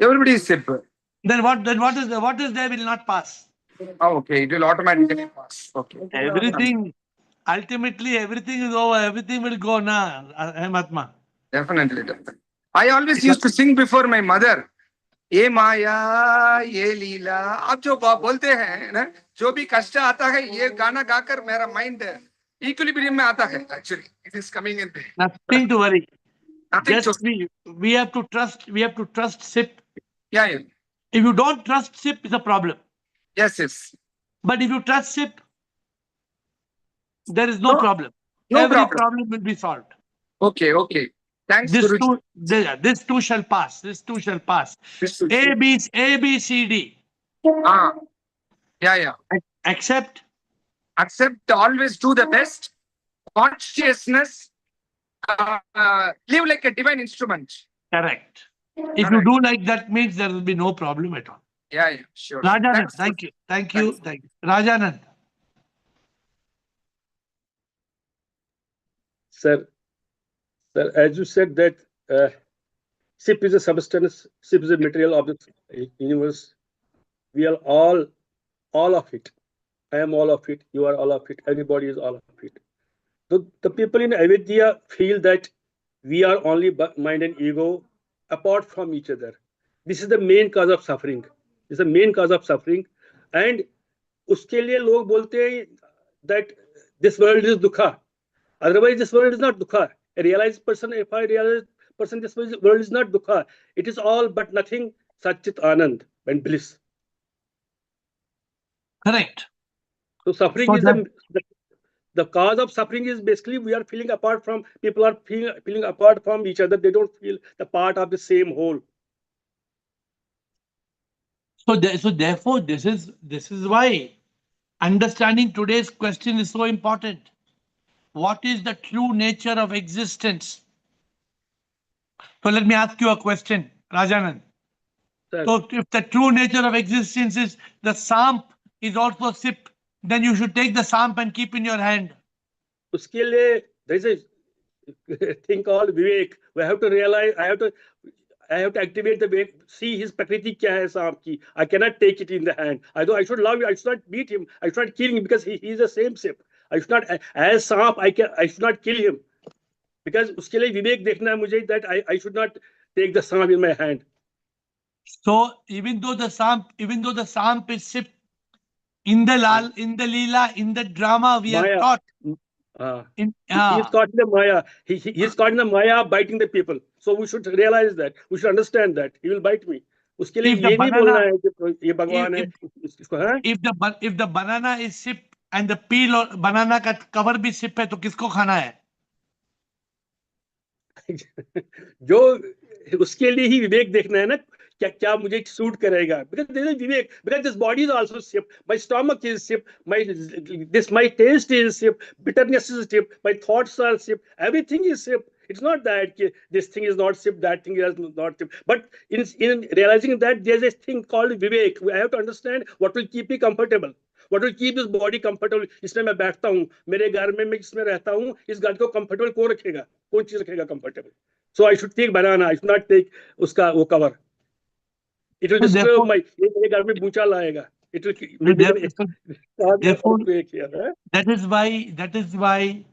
Everybody is SIP. Then what is there will not pass? Okay, it will automatically pass. Okay. Ultimately, everything is over. Everything will go, Atma. Definitely. I always used to sing before my mother. ये माया ये लीला आप जो बोलते हैं ना जो भी कष्ट आता है ये गाना गाकर मेरा माइंड इक्विलिब्रियम में आता है actually it is coming in nothing to worry. We have to trust SIP. Yeah. If you don't trust SIP, it's a problem. Yes. But if you trust SIP, there is no problem. Every problem will be solved. Okay. Thanks, Guruji. This too shall pass. A, B, C, D. Yeah. Accept, always do the best. Consciousness, live like a divine instrument. Correct. If you do like that, means there will be no problem at all. Yeah, sure. Rajanand, thank you. Sir, as you said that SIP is a substance, SIP is a material of the universe. We are all of it. I am all of it. You are all of it. Everybody is all of it. So the people in Avidya feel that we are only mind and ego apart from each other. This is the main cause of suffering. This is the main cause of suffering. And उसके लिए लोग बोलते हैं that this world is dukha. Otherwise, this world is not dukha. A realized person, if I realize person, this world is not dukha. It is all but nothing, Satchit Anand and bliss. Correct. So suffering is the cause of suffering is basically we are feeling apart from people are feeling apart from each other. They don't feel the part of the same whole. So therefore, this is why understanding today's question is so important. What is the true nature of existence? So let me ask you a question, Rajanand. So if the true nature of existence is the samp is also sip, then you should take the samp and keep in your hand. उसके लिए there is a thing called Vivek. We have to realize. I have to activate the way. See his prakriti kya hai samp ki. I cannot take it in the hand. I should love him. I should not beat him. I should not kill him because he is the same sip. I should not as samp. I should not kill him because उसके लिए विवेक देखना है मुझे that I should not take the samp in my hand. So even though the samp is sip in the Leela, in the drama, we are caught. He is caught in the Maya. He is caught in the Maya biting the people. So we should realize that. We should understand that. He will bite me. उसके लिए ये नहीं बोलना है कि ये भगवान है इसको है. If the banana is sip and the peel or banana का cover भी sip है तो किसको खाना है? जो उसके लिए ही विवेक देखना है ना क्या मुझे सूट करेगा because there is vivek because this body is also sip, my stomach is sip, my taste is sip, bitterness is sip, my thoughts are sip, everything is sip. It's not that this thing is not sip, that thing is not sip, but in realizing that there's a thing called vivek. I have to understand what will keep me comfortable, what will keep this body comfortable. इसमें मैं बैठता हूँ, मेरे घर में मैं इसमें रहता हूँ, इस घर को comfortable कौन रखेगा, कौन चीज रखेगा comfortable. So I should take banana. I should not take उसका वो cover. It will disturb my. मेरे घर में बूचा लाएगा. It will. Therefore, that is why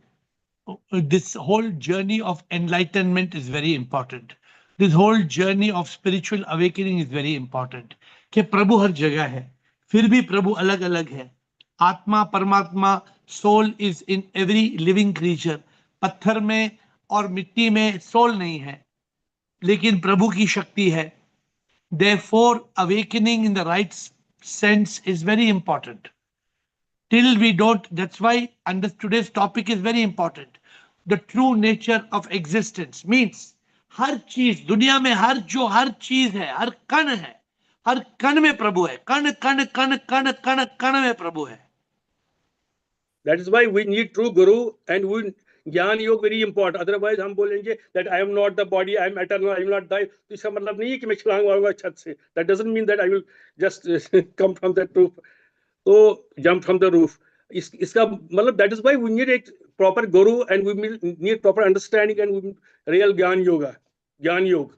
this whole journey of enlightenment is very important. This whole journey of spiritual awakening is very important. कि प्रभु हर जगह है, फिर भी प्रभु अलग अलग है. आत्मा परमात्मा soul is in every living creature. पत्थर में और मिट्टी में soul नहीं है, लेकिन प्रभु की शक्ति है. Therefore, awakening in the right sense is very important. Till we don't, that's why today's topic is very important. The true nature of existence means हर चीज दुनिया में हर चीज है, हर कण में प्रभु है. कण कण कण कण कण कण में प्रभु है. That is why we need true guru and we ज्ञान योग very important. Otherwise हम बोलेंगे that I am not the body, I am eternal, I will not die. तो इसका मतलब नहीं है कि मैं छलांग मारूंगा छत से. That doesn't mean that I will just come from that roof. So jump from the roof. इसका मतलब that is why we need a proper guru and we need proper understanding and we need real ज्ञान yoga, ज्ञान योग.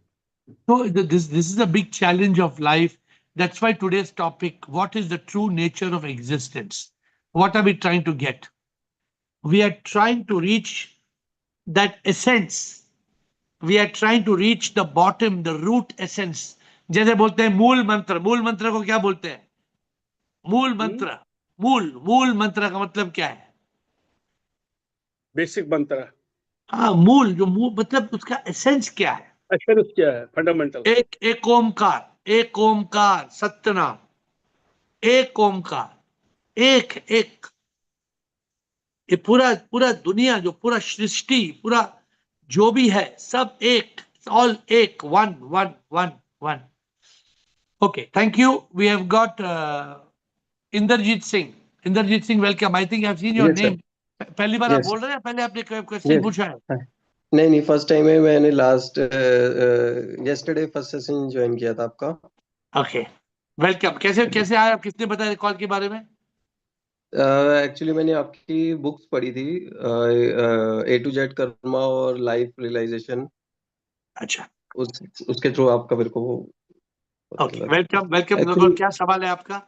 So this is a big challenge of life. That's why today's topic, what is the true nature of existence? What are we trying to get? We are trying to reach that essence. We are trying to reach the bottom, the root essence. जैसे बोलते हैं मूल मंत्र को क्या बोलते हैं? मूल मंत्र. मूल मंत्र का मतलब क्या है? बेसिक मंत्र. हाँ, मूल मतलब उसका एसेंस क्या है? एसेंस क्या है? फंडामेंटल. एक ओमकार सत्यनाम. एक ओमकार, एक ये पूरा दुनिया, जो पूरा सृष्टि, पूरा जो भी है, सब एक, ऑल एक, one. Okay, thank you. We have got Inderjeet Singh. Inderjeet Singh, welcome. I think I've seen your name. पहली बार आप बोल रहे हैं, पहले आपने क्वेश्चन पूछा है? नहीं फर्स्ट टाइम है. मैंने last yesterday first session join किया था आपका. Okay, welcome. कैसे आए आप? किसने बताया कॉल के बारे में? एक्चुअली मैंने आपकी बुक्स पढ़ी थी, ए टू जेड कर्मा और लाइफ रियलाइजेशन। अच्छा, उसके थ्रू आपका मेरे को वो पता ओके, लगा। Welcome welcome. एक्चुअली क्या सवाल है आपका?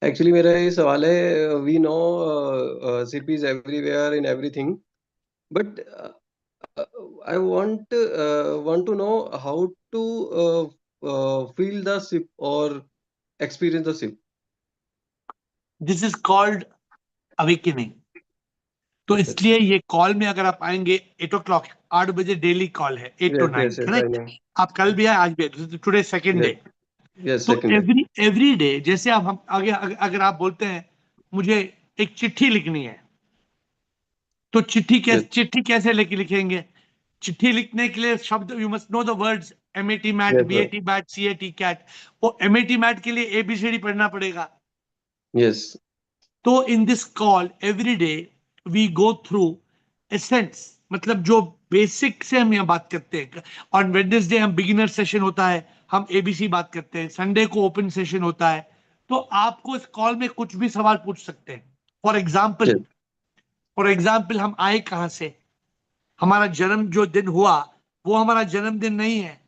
एक्चुअली मेरा ये सवाल है, we know sip is everywhere in everything, but I want to know how to feel the sip or experience the sip. This is called awakening. तो Yes, इसलिए ये कॉल में अगर आप आएंगे 8 o'clock, 8 बजे डेली कॉल है, 8 to 9, yes, I correct? know. आप कल भी आए, आज भी आए, today second Yes, day. yes, तो second day. एवरी डे, जैसे आप हम आगे अगर आप बोलते हैं मुझे एक चिट्ठी लिखनी है, तो Yes, चिट्ठी कैसे लिखेंगे? चिट्ठी लिखने के लिए शब्द, you must know the words, M A T mat, yes, sir. B A T mat, C A T cat. वो एमएटी मैट के लिए एबीसीडी पढ़ना पड़ेगा। Yes, तो in this call every day we go through essence, मतलब जो बेसिक से हम यहाँ बात करते हैं। ऑन वेडनेसडे हम बिगिनर सेशन होता है, हम एबीसी बात करते हैं। संडे को ओपन सेशन होता है। तो आपको इस कॉल में कुछ भी सवाल पूछ सकते हैं। फॉर एग्जाम्पल, yes, हम आए कहाँ से? हमारा जन्म जो दिन हुआ वो हमारा जन्मदिन नहीं है।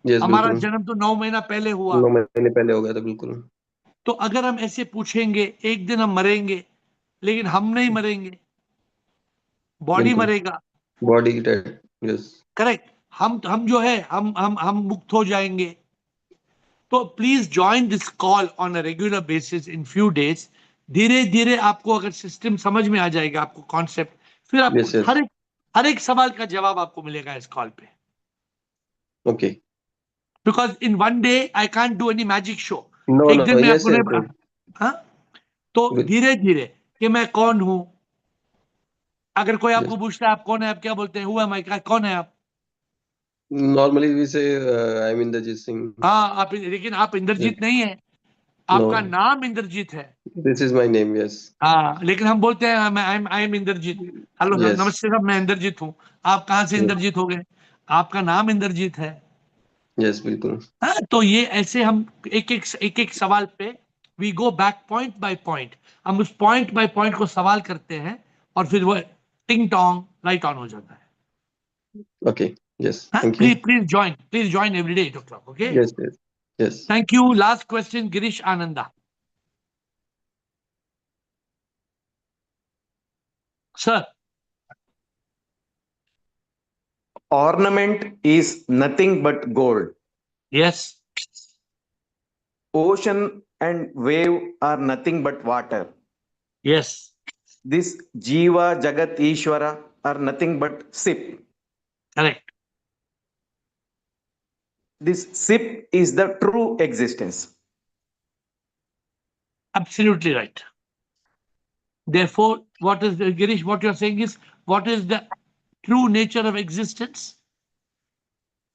yes, हमारा बिल्कुल। जन्म तो 9 महीना पहले हुआ। 9 महीने पहले हो गया था, बिल्कुल। तो अगर हम ऐसे पूछेंगे, एक दिन हम मरेंगे, लेकिन हम नहीं मरेंगे, बॉडी बिल्कुल, मरेगा। Body dead. Yes, correct. हम जो है हम मुक्त हो जाएंगे। तो please join this call on a regular basis in few days. धीरे धीरे आपको अगर सिस्टम समझ में आ जाएगा, आपको कॉन्सेप्ट, फिर आपको यस, यस, हर एक सवाल का जवाब आपको मिलेगा इस कॉल पे। Okay. Because in one day I can't do any magic show. No, एक नो, दिन में यस, आपको यस, नहीं। हाँ, तो धीरे धीरे कि मैं कौन हूं। अगर कोई आपको यस। पूछता है आप कौन है, आप क्या बोलते हैं? हुआ मैं, कौन है आप? नॉर्मली वी से आई एम इंद्रजीत सिंह। हाँ, आप, लेकिन आप इंद्रजीत नहीं है, नो, आपका नाम इंद्रजीत है। This is my name. Yes, हाँ, लेकिन हम बोलते हैं I am Indrajit. Hello yes, नमस्ते साहब, मैं इंद्रजीत हूँ। आप कहाँ से इंद्रजीत हो गए? आपका नाम इंद्रजीत है। यस, बिल्कुल। हाँ, तो ये ऐसे हम एक एक सवाल पे we go back point by point. हम उस पॉइंट बाय पॉइंट को सवाल करते हैं और फिर वो टिंग टोंग लाइट ऑन हो जाता है। ओके, यस, हाँ, thank you. Please join every day 8 o'clock, okay? Yes, yes, yes. Thank you. Last question, Girish Ananda sir. Ornament is nothing but gold. Yes, Ocean and wave are nothing but water. Yes, This Jiva, Jagat, Ishvara are nothing but sip. Correct, This sip is the true existence. absolutely right. Therefore, what is the, Girish, what you're saying is, what is the true nature of existence?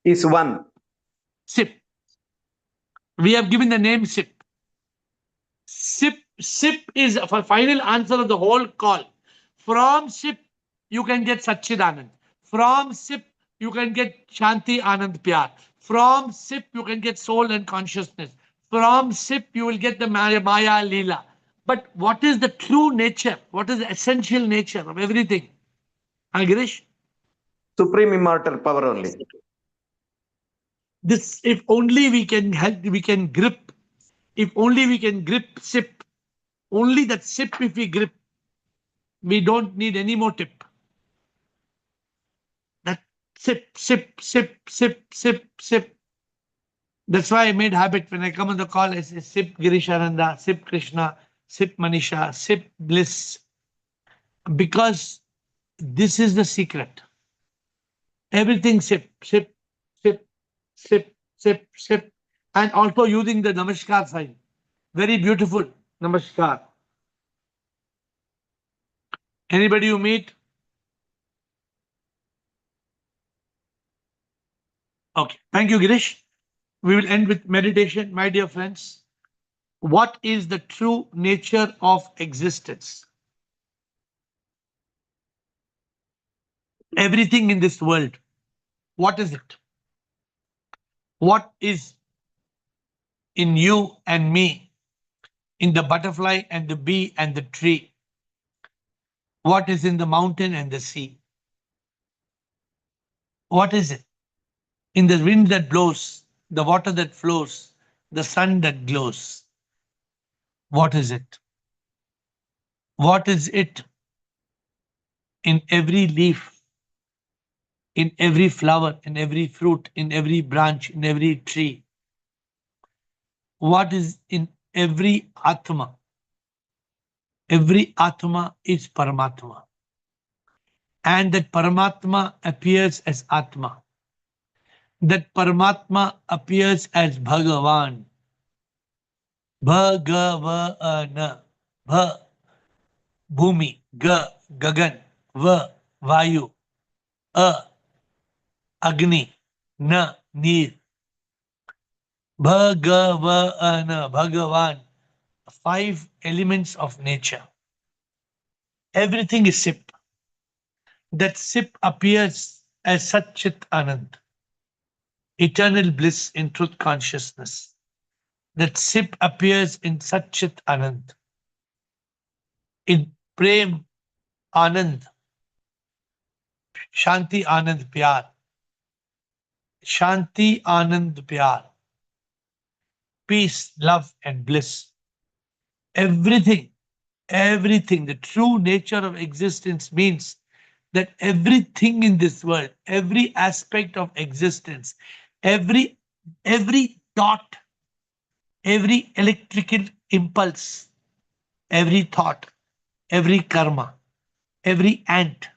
Is one. Sip. We have given the name sip. Sip is a final answer of the whole call. From sip, you can get Satchidanand. From sip, you can get Shanti Anand Pyar. From sip, you can get soul and consciousness. From sip, you will get the Maya Leela. But what is the true nature? What is the essential nature of everything? Girish? Supreme immortal power only. This, if only we can help, we can grip. If only we can grip sip. Only that sip, if we grip, we don't need any more tip. That sip, sip, sip, sip, sip, sip. That's why I made habit when I come on the call, I say sip Girishananda, sip Krishna, sip Manisha, sip bliss. Because this is the secret. Everything sip, sip, sip, sip, sip, sip. And also using the Namaskar sign. Very beautiful. Namaskar. Anybody you meet? Okay. Thank you, Girish. We will end with meditation, my dear friends. What is the true nature of existence? Everything in this world, what is it? What is in you and me in the butterfly and the bee and the tree? What is in the mountain and the sea? What is it? In the wind that blows, the water that flows, the sun that glows. What is it? What is it in every leaf, in every flower, in every fruit, in every branch, in every tree? What is in every Atma? Every Atma is Paramatma. And that Paramatma appears as Atma. That Paramatma appears as Bhagavan. Bhagavana. Bha, Bhumi. Ga, Gagan. Va, Vayu. A, Agni. Na, Neer. Bhagavana. Bhagavan. 5 elements of nature. Everything is SIP. That SIP appears as Satchit Anand. Eternal bliss in truth consciousness. That SIP appears in Satchit Anand. In Prem Anand. Shanti Anand Pyar. Shanti Anand Pyar. Peace, love, and bliss. Everything, the true nature of existence means that everything in this world, every aspect of existence, every thought, every electrical impulse, every thought, every karma, every ant,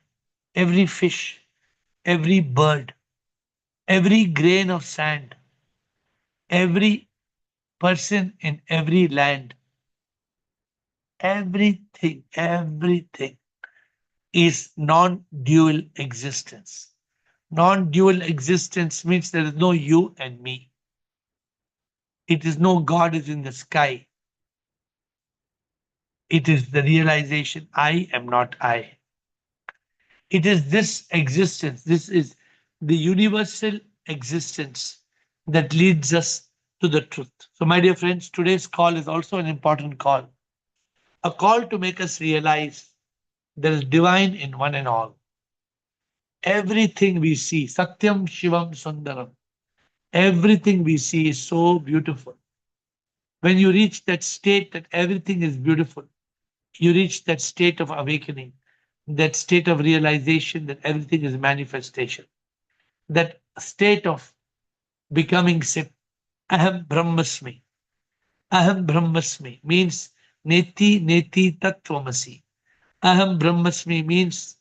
every fish, every bird, every grain of sand, every person in every land, everything is non-dual existence. Non-dual existence means there is no you and me. It is no God is in the sky. It is the realization I am not I. It is this existence, this is the universal existence that leads us to the truth. So my dear friends, today's call is also an important call. A call to make us realize there is divine in one and all. Everything we see, Satyam Shivam Sundaram, everything we see is so beautiful. When you reach that state that everything is beautiful, you reach that state of awakening, that state of realization that everything is manifestation, that state of becoming Sip. Aham Brahmasmi. Aham Brahmasmi means Neti Neti Tattvamasi. Aham Brahmasmi means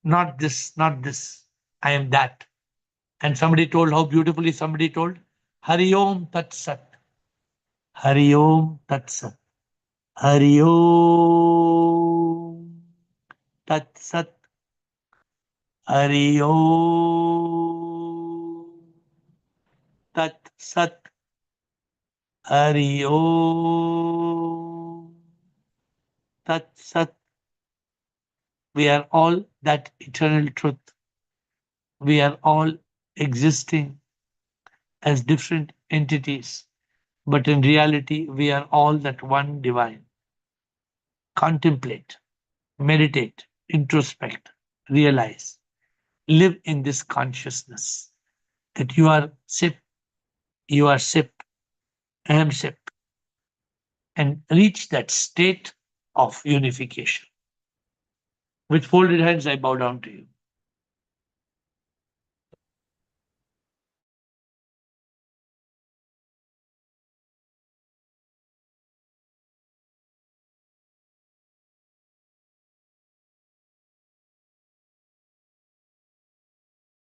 not this, not this. I am that. And somebody told how beautifully somebody told Hari Om Tat Sat. Hari Om Tat Sat. Hari Om Tat Sat. Hari Om Tat Sat. Hari Om Tat Sat. We are all that eternal truth. We are all existing as different entities, but in reality, we are all that one divine. Contemplate, meditate, introspect, realize, live in this consciousness that you are Sip, you are Sip, I am Sip, and reach that state of unification. With folded hands, I bow down to you.